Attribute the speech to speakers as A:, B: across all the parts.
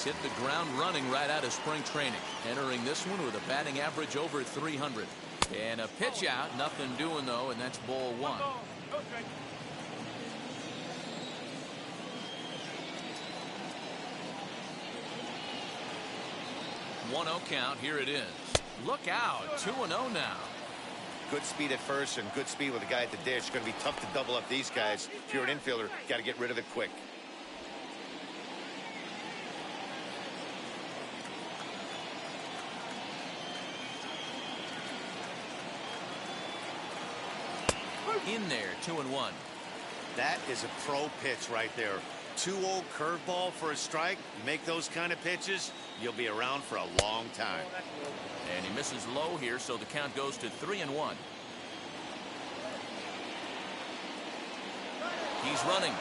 A: He's hit the ground running right out of spring training, entering this one with a batting average over 300. And a pitch out, nothing doing though, and that's ball one. 1-0 count. Here it is. Look out. 2-0 now.
B: Good speed at first and good speed with the guy at the dish. It's going to be tough to double up these guys. If you're an infielder, got to get rid of it quick.
A: In there, 2-1.
B: That is a pro pitch right there. 2-0 curveball for a strike. You make those kind of pitches, you'll be around for a long time.
A: And he misses low here, so the count goes to 3-1. He's running.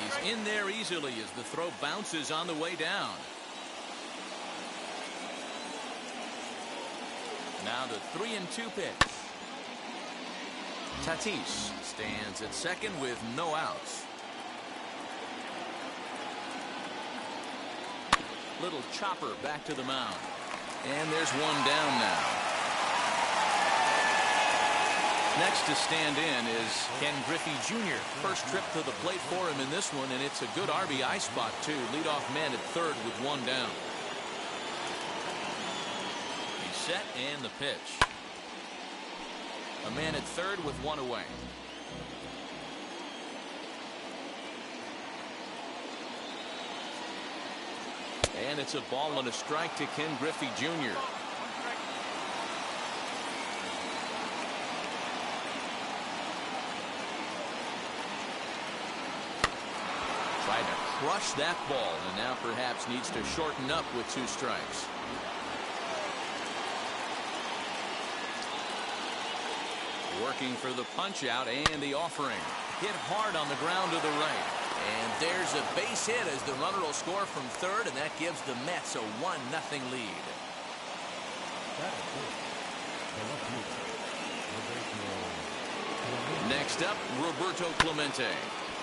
A: He's in there easily as the throw bounces on the way down. Now the 3-2 pitch. Tatis stands at second with no outs. Little chopper back to the mound. And there's one down now. Next to stand in is Ken Griffey Jr. First trip to the plate for him in this one, and it's a good RBI spot too. Leadoff man at third with one down. He's set and the pitch. A man at third with one away. And it's a ball and a strike to Ken Griffey Jr. Tried to crush that ball and now perhaps needs to shorten up with 2 strikes. Working for the punch out and the offering. Hit hard on the ground to the right. And there's a base hit as the runner will score from third, and that gives the Mets a 1-0 lead. Next up, Roberto Clemente.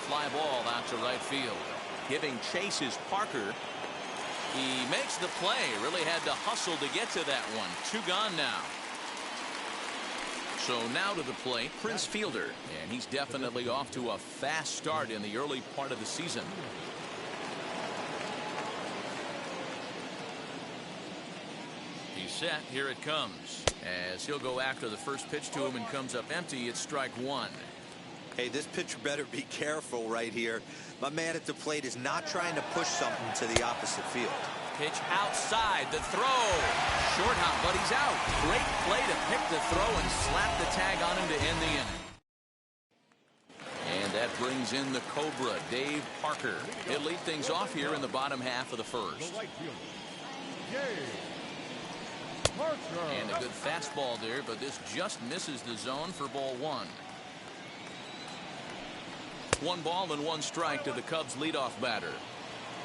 A: Fly ball out to right field. Giving chase is Parker. He makes the play. Really had to hustle to get to that one. 2 gone now. So now to the plate, Prince Fielder, and he's definitely off to a fast start in the early part of the season. He's set. Here it comes. As he'll go after the first pitch to him and comes up empty, it's strike 1.
C: Hey, this pitcher better be careful right here. My man at the plate is not trying to push something to the opposite field.
A: Pitch outside, the throw. Short hop, but he's out. Great play to pick the throw and slap the tag on him to end the inning. And that brings in the Cobra, Dave Parker. He'll lead things off here in the bottom half of the first. And a good fastball there, but this just misses the zone for ball 1. 1 ball and 1 strike to the Cubs leadoff batter.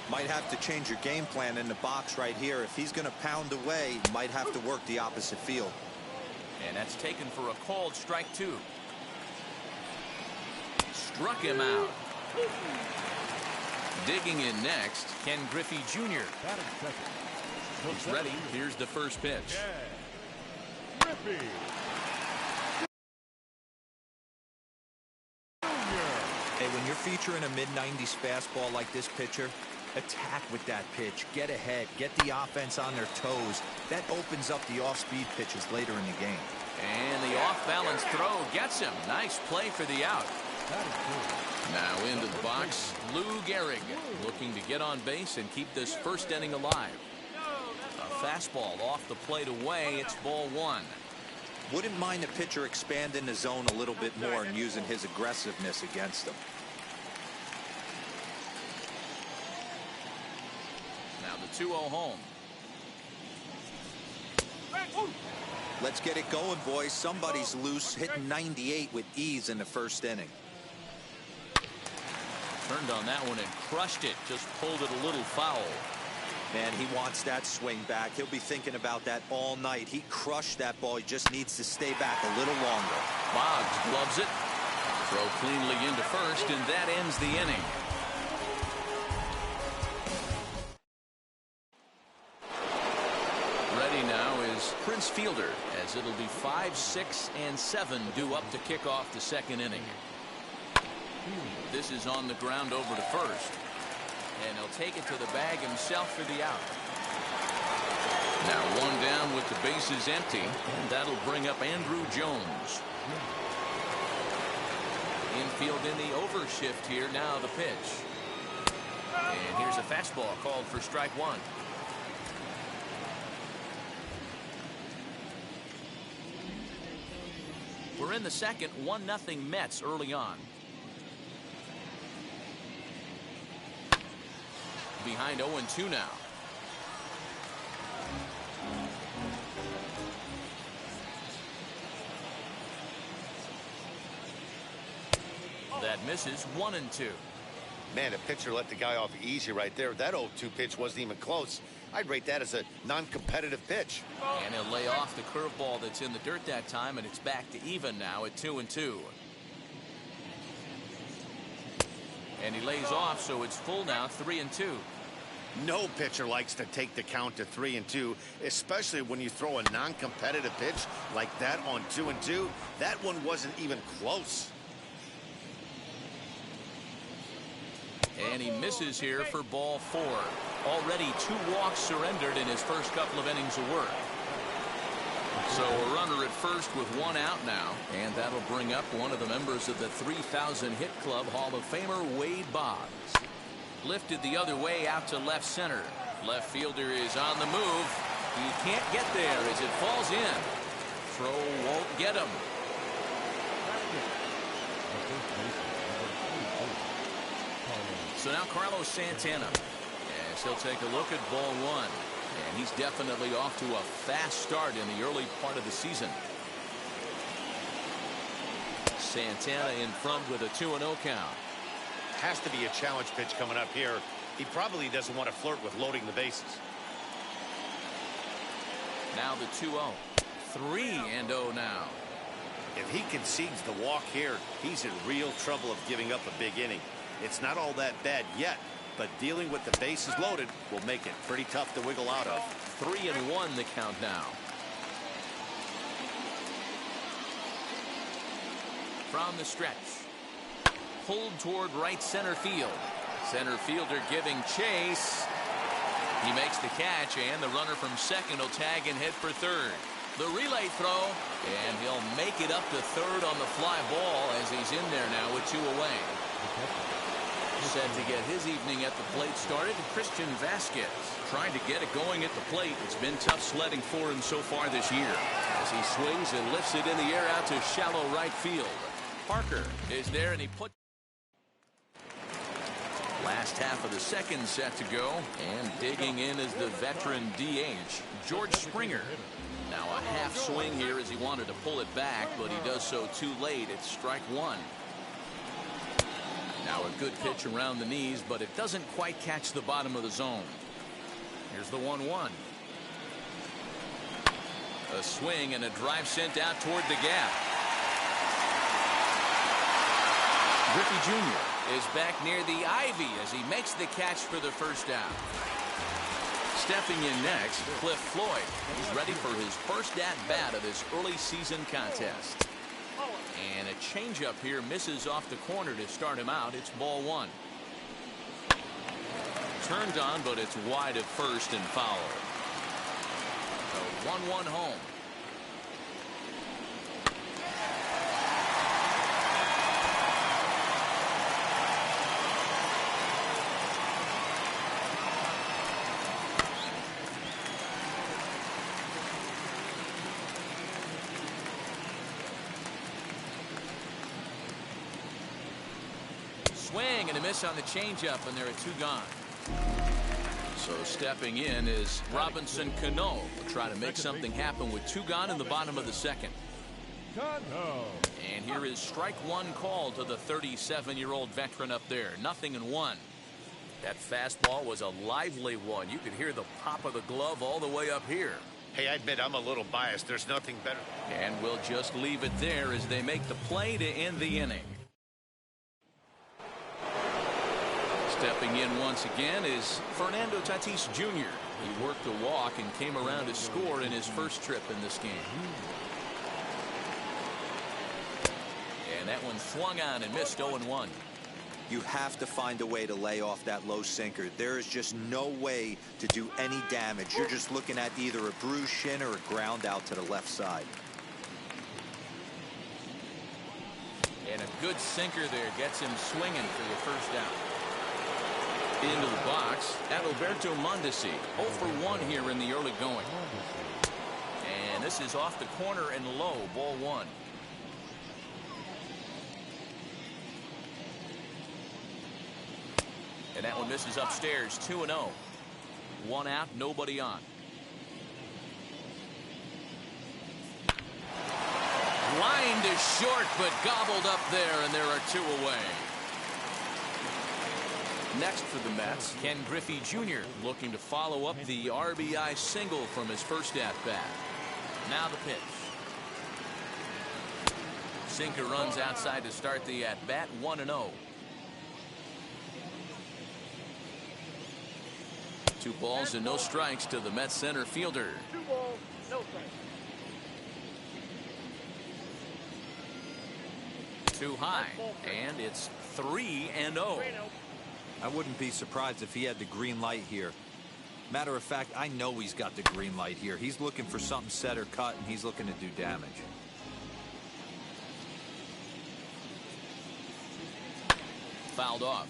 C: Might have to change your game plan in the box right here. If he's going to pound away, might have to work the opposite field.
A: And that's taken for a called strike 2. Struck him out. Digging in next, Ken Griffey Jr. He's ready. Here's the first pitch.
C: Hey, when you're featuring a mid-90s fastball like this pitcher, attack with that pitch. Get ahead. Get the offense on their toes. That opens up the off-speed pitches later in the game.
A: And the off-balance throw gets him. Nice play for the out. Now into the box, Lou Gehrig looking to get on base and keep this first inning alive. A fastball off the plate away. It's ball 1.
C: Wouldn't mind the pitcher expanding the zone a little bit more and using his aggressiveness against them.
A: Now the 2-0 home.
C: Let's get it going, boys. Somebody's loose, hitting 98 with ease in the first inning.
A: Turned on that one and crushed it. Just pulled it a little foul.
C: Man, he wants that swing back. He'll be thinking about that all night. He crushed that ball. He just needs to stay back a little longer.
A: Boggs gloves it. Throw cleanly into first, and that ends the inning. is Prince Fielder, as it'll be 5, 6, and 7 due up to kick off the second inning. This is on the ground over to first, and he'll take it to the bag himself for the out. Now 1 down with the bases empty, and that'll bring up Andrew Jones. Infield in the overshift here. Now the pitch, and here's a fastball called for strike 1. We're in the second, 1-0 Mets early on. Behind 0-2 now. That misses. 1-2.
B: Man, a pitcher let the guy off easy right there. That 0-2 pitch wasn't even close. I'd rate that as a non-competitive pitch.
A: And he'll lay off the curveball that's in the dirt that time, and it's back to even now at 2-2. And he lays off, so it's full now, 3-2.
B: No pitcher likes to take the count to 3-2, especially when you throw a non-competitive pitch like that on 2-2. That one wasn't even close.
A: And he misses here for ball 4. Already 2 walks surrendered in his first couple of innings of work. So a runner at first with 1 out now, and that'll bring up one of the members of the 3,000 hit club, Hall of Famer Wade Boggs. Lifted the other way out to left center. Left fielder is on the move. He can't get there as it falls in. Throw won't get him. So now Carlos Santana, as he'll take a look at ball 1. And he's definitely off to a fast start in the early part of the season. Santana in front with a 2-0 count.
B: Has to be a challenge pitch coming up here. He probably doesn't want to flirt with loading the bases.
A: Now the 2-0. 3-0 now.
B: If he concedes the walk here, he's in real trouble of giving up a big inning. It's not all that bad yet, but dealing with the bases loaded will make it pretty tough to wiggle out of.
A: 3-1 the count now. From the stretch. Pulled toward right center field. Center fielder giving chase. He makes the catch, and the runner from second will tag and head for third. The relay throw, and he'll make it up to third on the fly ball as he's in there now with 2 away. Set to get his evening at the plate started, Christian Vasquez. Trying to get it going at the plate. It's been tough sledding for him so far this year, as he swings and lifts it in the air out to shallow right field. Parker is there, and he put. Last half of the second set to go, and digging in is the veteran DH, George Springer. Now a half swing here as he wanted to pull it back, but he does so too late. It's strike 1. Now a good pitch around the knees, but it doesn't quite catch the bottom of the zone. Here's the 1-1. A swing and a drive sent out toward the gap. Griffey Jr. is back near the ivy as he makes the catch for the first down. Stepping in next, Cliff Floyd. He's ready for his first at-bat of this early season contest. And a changeup here misses off the corner to start him out. It's ball 1. Turned on, but it's wide at first and foul. A 1-1 home. Swing and a miss on the changeup, and there are 2 gone. So stepping in is Robinson Cano. Will try to make something happen with 2 gone in the bottom of the second. And here is strike 1 call to the 37-year-old veteran up there. 0-1. That fastball was a lively one. You could hear the pop of the glove all the way up here.
B: Hey, I admit I'm a little biased. There's nothing better.
A: And we'll just leave it there as they make the play to end the inning. Stepping Checking in once again is Fernando Tatis Jr. He worked a walk and came around to score in his first trip in this game. And that one swung on and missed 0-1.
C: You have to find a way to lay off that low sinker. There is just no way to do any damage. You're just looking at either a bruised shin or a ground out to the left side.
A: And a good sinker there gets him swinging for the first out. Into the box, Alberto Monteci, 0 for 1 here in the early going. And this is off the corner and low, ball 1. And that one misses upstairs, 2-0. 1 out, nobody on. Lined is short, but gobbled up there, and there are 2 away. Next for the Mets, Ken Griffey Jr. looking to follow up the RBI single from his first at-bat. Now the pitch. Sinker runs outside to start the at-bat, 1-0. 2 balls and no strikes to the Mets center fielder.
D: 2 balls, no strikes.
A: Too high, and it's 3-0.
C: I wouldn't be surprised if he had the green light here. Matter of fact, I know he's got the green light here. He's looking for something set or cut, and he's looking to do damage.
A: Fouled off.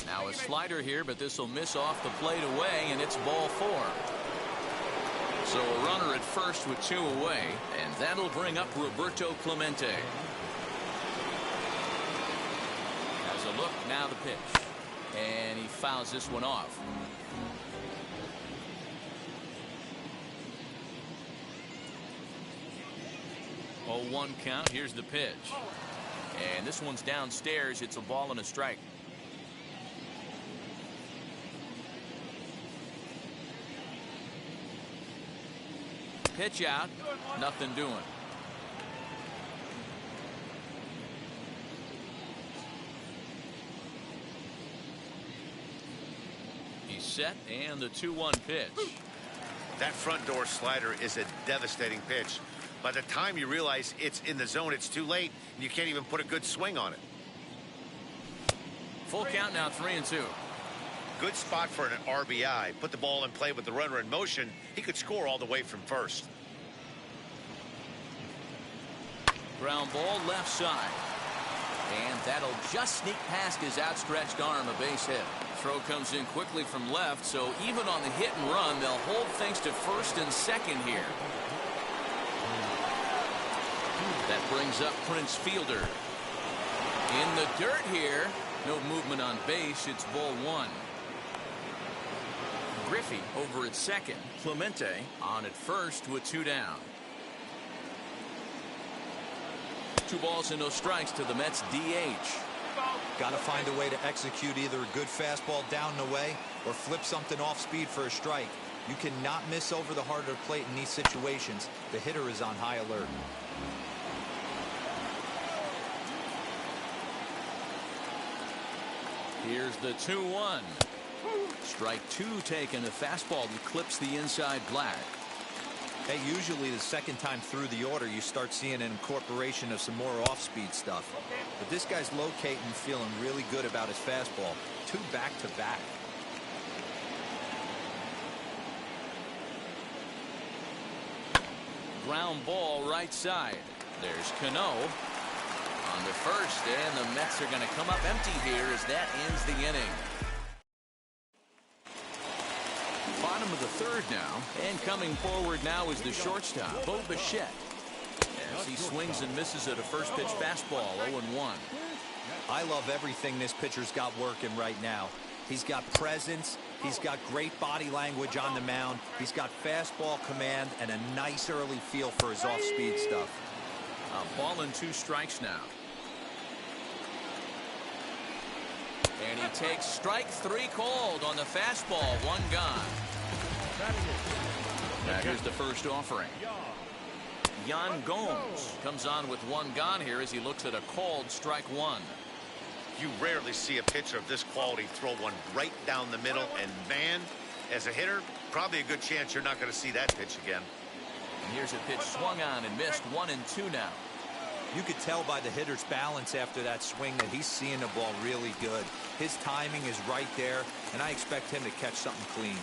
A: Now a slider here, but this will miss off the plate away, and it's ball 4. So a runner at first with 2 away, and that'll bring up Roberto Clemente. Has a look, now the pitch. And he fouls this one off. Oh, 1 count, here's the pitch. And this one's downstairs, it's a ball and a strike. Pitch out, nothing doing. He's set, and the 2-1 pitch.
B: That front door slider is a devastating pitch. By the time you realize it's in the zone, it's too late, and you can't even put a good swing on it.
A: Full count now, 3-2.
B: Good spot for an RBI. Put the ball in play with the runner in motion. He could score all the way from first.
A: Ground ball left side. And that'll just sneak past his outstretched arm, a base hit. Throw comes in quickly from left, so even on the hit and run, they'll hold things to first and second here. That brings up Prince Fielder. In the dirt here. No movement on base. It's ball 1. Griffey over at second. Clemente on at first with 2 down. 2 balls and no strikes to the Mets DH.
C: Got to find a way to execute either a good fastball down and away or flip something off speed for a strike. You cannot miss over the harder plate in these situations. The hitter is on high alert.
A: Here's the 2-1. Strike 2 taken. A fastball that clips the inside black.
C: Hey, usually the second time through the order you start seeing an incorporation of some more off-speed stuff. But this guy's locating and feeling really good about his fastball. 2 back-to-back.
A: Ground ball right side. There's Cano on the first, and the Mets are going to come up empty here as that ends the inning. Bottom of the 3rd now, and coming forward now is the shortstop, Bo Bichette, as he swings and misses at a first pitch fastball, 0-1.
C: I love everything this pitcher's got working right now. He's got presence, he's got great body language on the mound, he's got fastball command, and a nice early feel for his off-speed stuff.
A: A ball and 2 strikes now. And he takes strike 3 called on the fastball, 1 gone. Now here's the first offering. Yan Gomes comes on with one gone here as he looks at a called strike one.
B: You rarely see a pitcher of this quality throw one right down the middle, and man, as a hitter, probably a good chance you're not going to see that pitch again.
A: And here's a pitch swung on and missed. 1-2 now.
C: You could tell by the hitter's balance after that swing that he's seeing the ball really good. His timing is right there, and I expect him to catch something clean.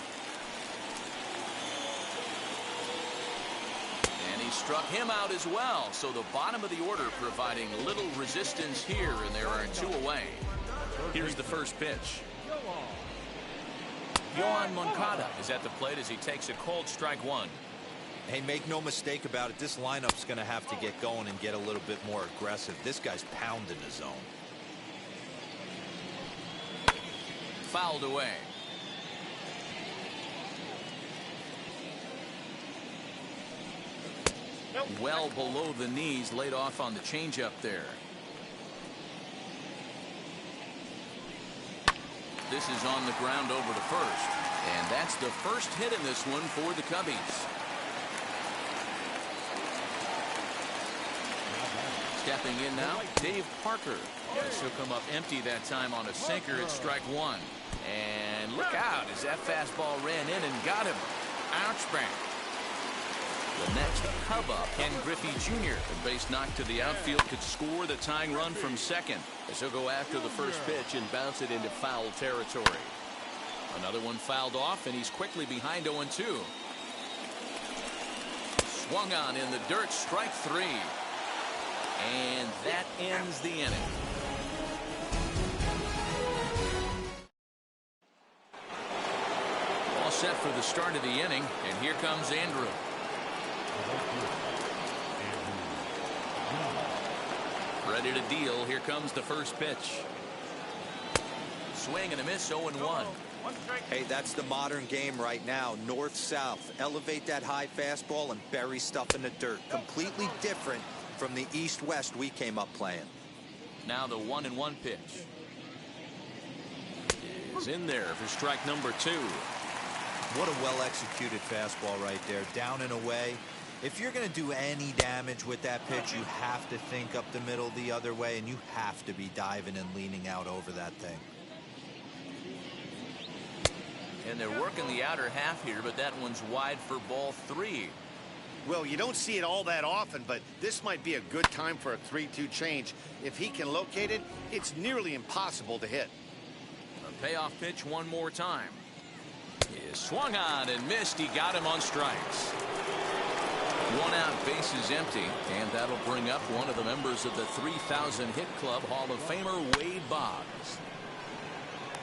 A: And he struck him out as well. So the bottom of the order providing little resistance here, and there are 2 away. Here's the first pitch. Yohan Moncada is at the plate as he takes a called strike one.
C: Hey, make no mistake about it. This lineup's going to have to get going and get a little bit more aggressive. This guy's pounding the zone.
A: Fouled away. Well below the knees, laid off on the changeup there. This is on the ground over to first. And that's the first hit in this one for the Cubbies. Stepping in now, Dave Parker. Yes, he'll come up empty that time on a sinker at strike one. And look out as that fastball ran in and got him. Ouch bang. The next Cub up, Ken Griffey Jr. A base knock to the outfield could score the tying run from second. As he'll go after the first pitch and bounce it into foul territory. Another one fouled off, and he's quickly behind 0-2. Swung on in the dirt, strike three. And that ends the inning. All set for the start of the inning, and here comes Andrew. Ready to deal. Here comes the first pitch. Swing and a miss, 0-1.
C: Hey, that's the modern game right now. North-south. Elevate that high fastball and bury stuff in the dirt. Completely different from the east-west we came up playing.
A: Now the 1-1 pitch is in there for strike number 2.
C: What a well-executed fastball right there. Down and away. If you're going to do any damage with that pitch, you have to think up the middle the other way, and you have to be diving and leaning out over that thing.
A: And they're working the outer half here, but that one's wide for ball 3.
B: Well, you don't see it all that often, but this might be a good time for a 3-2 change. If he can locate it, it's nearly impossible to hit.
A: A payoff pitch one more time. He swung on and missed. He got him on strikes. 1 out, base is empty, and that'll bring up one of the members of the 3,000 hit club, Hall of Famer Wade Boggs.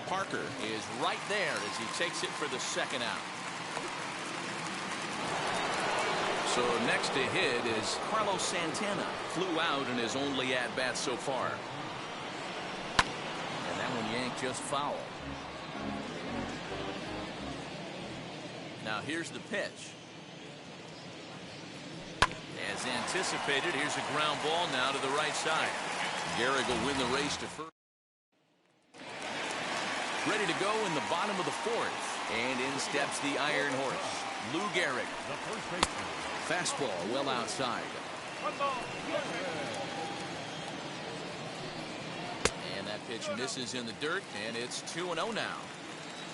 A: Parker is right there as he takes it for the second out. So next to hit is Carlos Santana. Flew out in his only at-bat so far. And that one yanked just foul. Now here's the pitch. As anticipated, here's a ground ball now to the right side. Gehrig will win the race to first. Ready to go in the bottom of the 4th. And in steps the Iron Horse, Lou Gehrig. Fastball well outside. And that pitch misses in the dirt, and it's 2-0 now.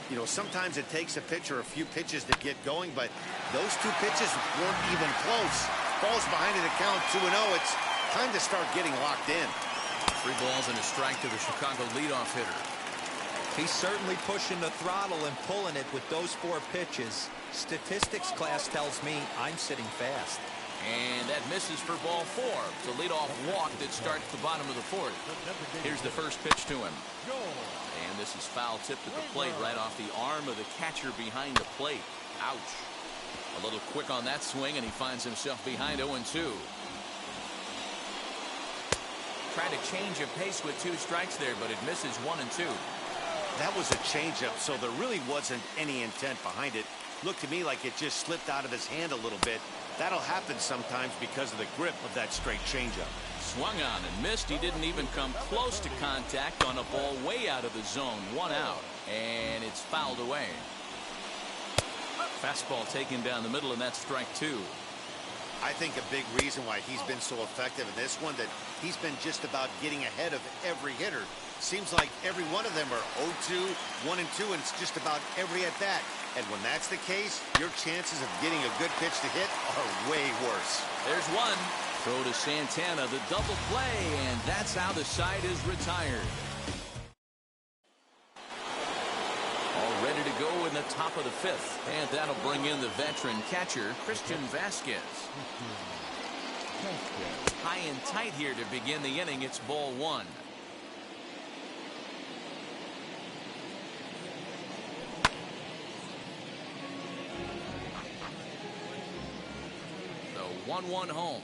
B: You know, sometimes it takes a pitcher a few pitches to get going, but those 2 pitches weren't even close. Ball's behind in the count, 2-0. It's time to start getting locked in.
A: 3 balls and a strike to the Chicago leadoff hitter.
C: He's certainly pushing the throttle and pulling it with those 4 pitches. Statistics class tells me I'm sitting fast.
A: And that misses for ball 4. It's a leadoff walk that starts the bottom of the 4th. Here's the first pitch to him. And this is foul tipped at the plate right off the arm of the catcher behind the plate. Ouch. A little quick on that swing, and he finds himself behind 0-2. Trying to change a pace with 2 strikes there, but it misses 1-2.
B: That was a changeup, so there really wasn't any intent behind it. Looked to me like it just slipped out of his hand a little bit. That'll happen sometimes because of the grip of that straight changeup.
A: Swung on and missed. He didn't even come close to contact on a ball way out of the zone. 1 out, and it's fouled away. Fastball taken down the middle, and that's strike 2.
B: I think a big reason why he's been so effective in this one, that he's been just about getting ahead of every hitter. Seems like every one of them are 0-2, 1-2, and it's just about every at-bat. And when that's the case, your chances of getting a good pitch to hit are way worse.
A: There's one. Throw to Santana, the double play, and that's how the side is retired. All ready to go in the top of the fifth, and that'll bring in the veteran catcher, Christian Vasquez. High and tight here to begin the inning. It's ball one. The 1-1 home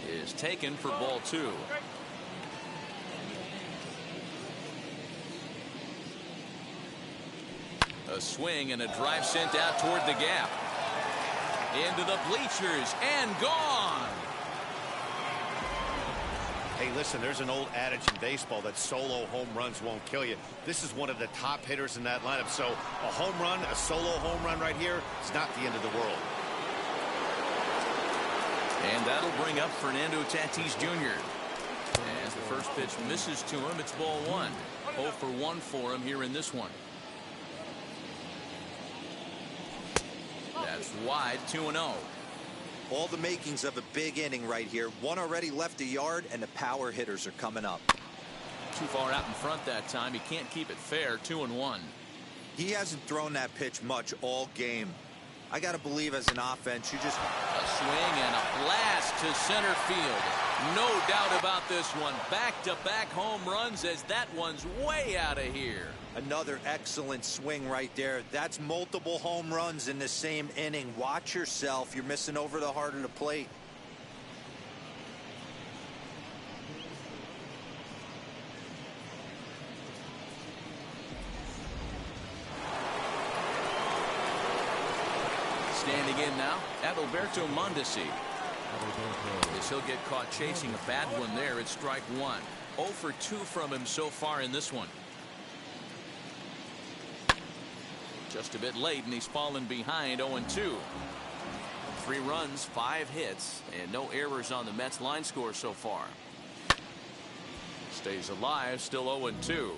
A: is taken for ball two. A swing and a drive sent out toward the gap. Into the bleachers and gone.
B: Hey, listen, there's an old adage in baseball that solo home runs won't kill you. This is one of the top hitters in that lineup. So a home run, a solo home run right here, is not the end of the world.
A: And that'll bring up Fernando Tatis Jr. As the first pitch misses to him, it's ball one. 0 for 1 for him here in this one. That's wide, 2-0.
C: All the makings of a big inning right here. One already left the yard, and the power hitters are coming up.
A: Too far out in front that time. He can't keep it fair. 2-1.
C: He hasn't thrown that pitch much all game. I got to believe as an offense, you just...
A: A swing and a blast to center field. No doubt about this one. Back-to-back home runs, as that one's way out of here.
C: Another excellent swing right there. That's multiple home runs in the same inning. Watch yourself. You're missing over the heart of the plate.
A: Standing in now, Alberto Monteci. As he'll get caught chasing a bad one there. It's strike one. 0 for 2 from him so far in this one. Just a bit late, and he's fallen behind 0-2. 3 runs, 5 hits, and no errors on the Mets line score so far. Stays alive, still 0-2.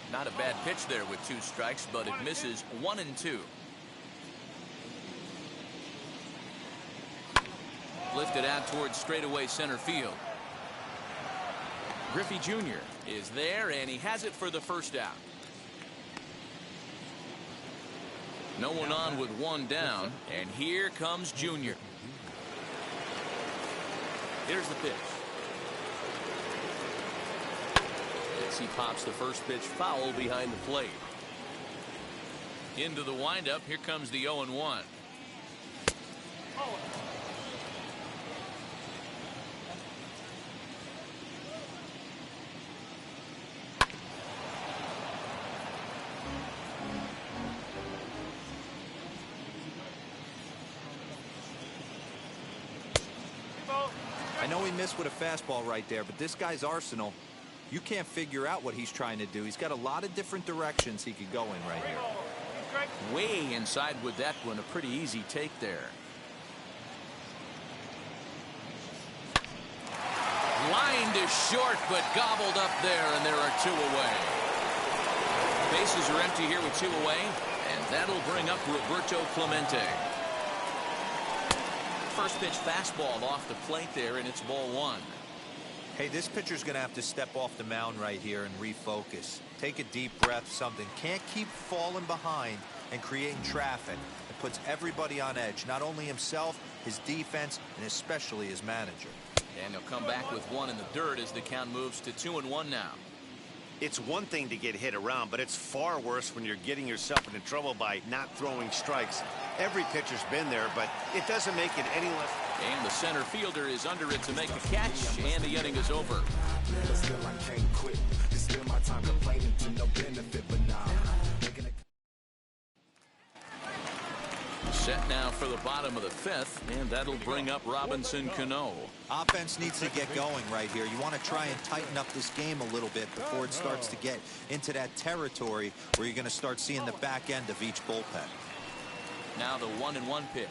A: Not a bad pitch there with 2 strikes, but it misses 1-2. Lifted out towards straightaway center field. Griffey Jr. is there, and he has it for the first out. No one on with 1 down, and here comes Jr. Here's the pitch. As he pops the first pitch foul behind the plate. Into the windup, here comes the 0-1.
C: I know he missed with a fastball right there, but this guy's arsenal, you can't figure out what he's trying to do. He's got a lot of different directions he could go in right here.
A: Way inside with that one. A pretty easy take there. Line to short, but gobbled up there, and there are 2 away. Bases are empty here with 2 away, and that'll bring up Roberto Clemente. First pitch fastball off the plate there, and it's ball 1.
C: Hey, this pitcher's going to have to step off the mound right here and refocus. Take a deep breath, something. Can't keep falling behind and creating traffic. It puts everybody on edge, not only himself, his defense, and especially his manager.
A: And he'll come back with 1 in the dirt as the count moves to 2-1 now.
B: It's one thing to get hit around, but it's far worse when you're getting yourself into trouble by not throwing strikes. Every pitcher's been there, but it doesn't make it any less.
A: And the center fielder is under it to make the catch, and the inning is over. Set now for the bottom of the fifth, and that'll bring up Robinson Cano.
C: Offense needs to get going right here. You want to try and tighten up this game a little bit before it starts to get into that territory where you're going to start seeing the back end of each bullpen.
A: Now the 1-1 pitch.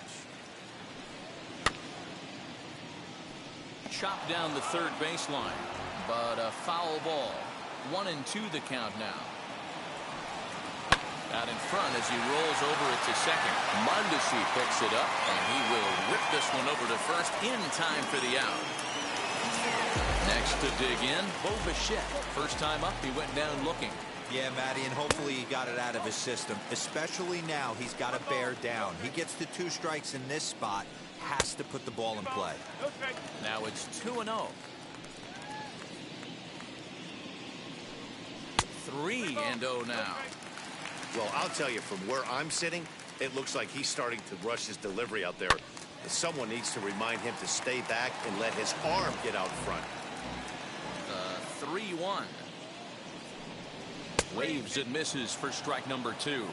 A: Chopped down the third baseline, but a foul ball. 1-2 the count now. Out in front as he rolls over it to second. Monteci picks it up, and he will whip this one over to first in time for the out. Next to dig in, Bo Bichette. First time up, he went down looking.
C: Yeah, Matty, and hopefully he got it out of his system. Especially now, he's got to bear down. He gets the 2 strikes in this spot, has to put the ball in play.
A: Now it's 2-0. 3-0 now.
B: Well, I'll tell you, from where I'm sitting, it looks like he's starting to rush his delivery out there. Someone needs to remind him to stay back and let his arm get out front.
A: 3-1. Waves and misses for strike number 2.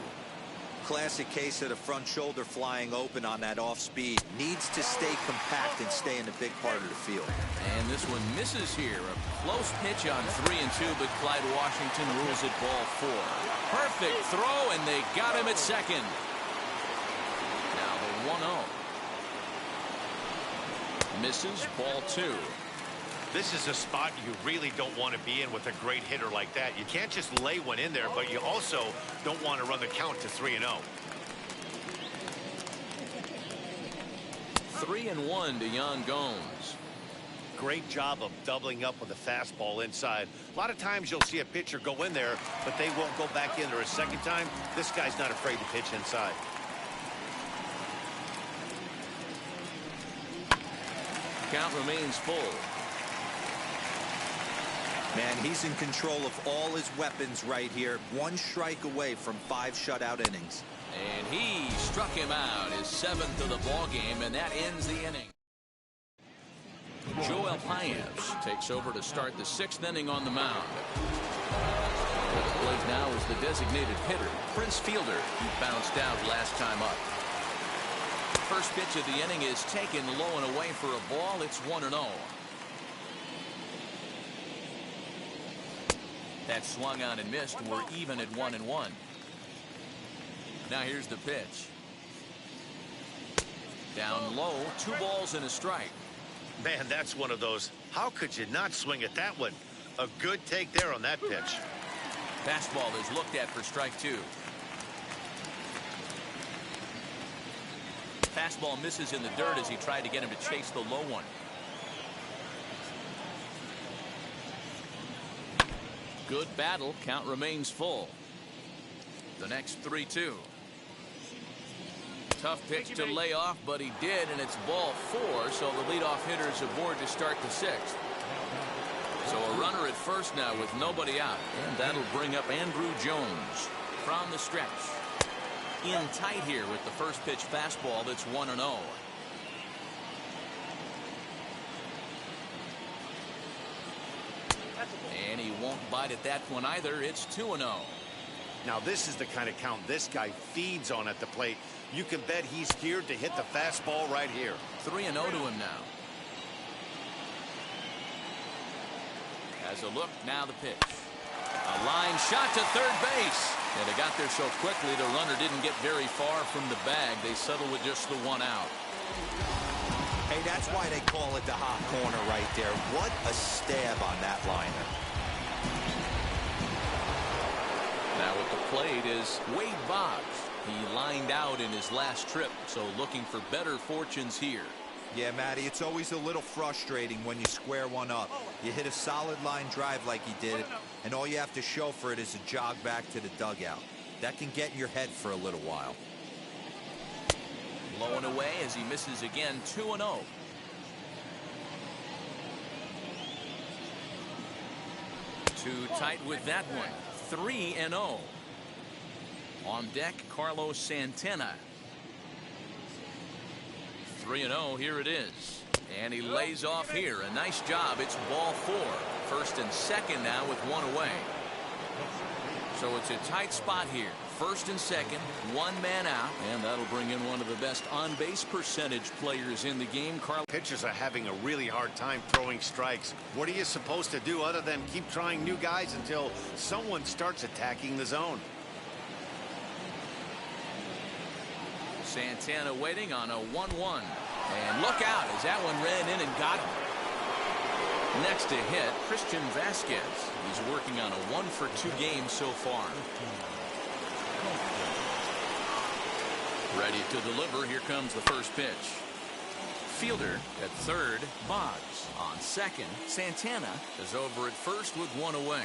C: Classic case of the front shoulder flying open on that off speed. Needs to stay compact and stay in the big part of the field.
A: And this one misses here. A close pitch on 3-2, but Clyde Washington rules it ball 4. Perfect throw, and they got him at second. Now the 1-0. Misses, ball 2.
B: This is a spot you really don't want to be in with a great hitter like that. You can't just lay one in there, but you also don't want to run the count to 3-0.
A: 3-1 to Yan Gomes.
B: Great job of doubling up with a fastball inside. A lot of times you'll see a pitcher go in there, but they won't go back in there a second time. This guy's not afraid to pitch inside.
A: Count remains full.
C: Man, he's in control of all his weapons right here. 1 strike away from 5 shutout innings.
A: And he struck him out, his 7th of the ball game, and that ends the inning. Joel Paez takes over to start the 6th inning on the mound. At the plate now is the designated hitter, Prince Fielder. He bounced out last time up. First pitch of the inning is taken low and away for a ball. It's 1-0. That swung on and missed. We're even at 1-1. Now here's the pitch. Down low, 2 balls and a strike.
B: Man, that's one of those. How could you not swing at that one? A good take there on that pitch.
A: Fastball is looked at for strike 2. Fastball misses in the dirt as he tried to get him to chase the low one. Good battle. Count remains full. The next 3-2. Tough pitch to lay off, but he did, and it's ball 4, so the leadoff hitter is aboard to start the 6th. So a runner at first now with nobody out, and that'll bring up Andrew Jones from the stretch. In tight here with the first pitch fastball. That's 1-0. And he won't bite at that one either. It's 2-0.
B: Now this is the kind of count this guy feeds on at the plate. You can bet he's geared to hit the fastball right here.
A: 3-0 to him now. Has a look, now the pitch. A line shot to third base. And they got there so quickly the runner didn't get very far from the bag. They settled with just the 1 out.
C: Hey, that's why they call it the hot corner right there. What a stab on that liner.
A: Now at the plate is Wade Boggs. He lined out in his last trip, so looking for better fortunes here.
C: Yeah, Matty, it's always a little frustrating when you square one up. You hit a solid line drive like he did, and all you have to show for it is a jog back to the dugout. That can get in your head for a little while.
A: Low and away as he misses again. 2-0. Too tight with that one. 3-0. On deck, Carlos Santana. 3-0. Here it is. And he lays off here. A nice job. It's ball 4. First and second now with 1 away. So it's a tight spot here. First and second, one man out, and that'll bring in one of the best on-base percentage players in the game.
B: Pitchers are having a really hard time throwing strikes. What are you supposed to do other than keep trying new guys until someone starts attacking the zone?
A: Santana waiting on a 1-1. And look out as that one ran in and got him. Next to hit, Christian Vasquez. He's working on a 1-for-2 game so far. Ready to deliver. Here comes the first pitch. Fielder at third, Boggs. On second, Santana is over at first with one away.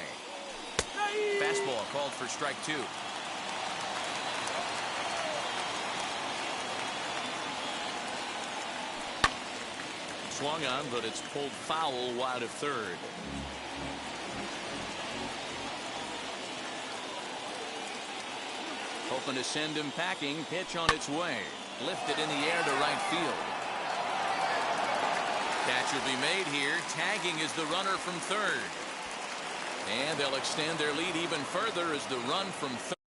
A: Fastball called for strike 2. Swung on, but it's pulled foul wide of third. Hoping to send him packing. Pitch on its way. Lifted in the air to right field. Catch will be made here. Tagging is the runner from third. And they'll extend their lead even further as the run from third.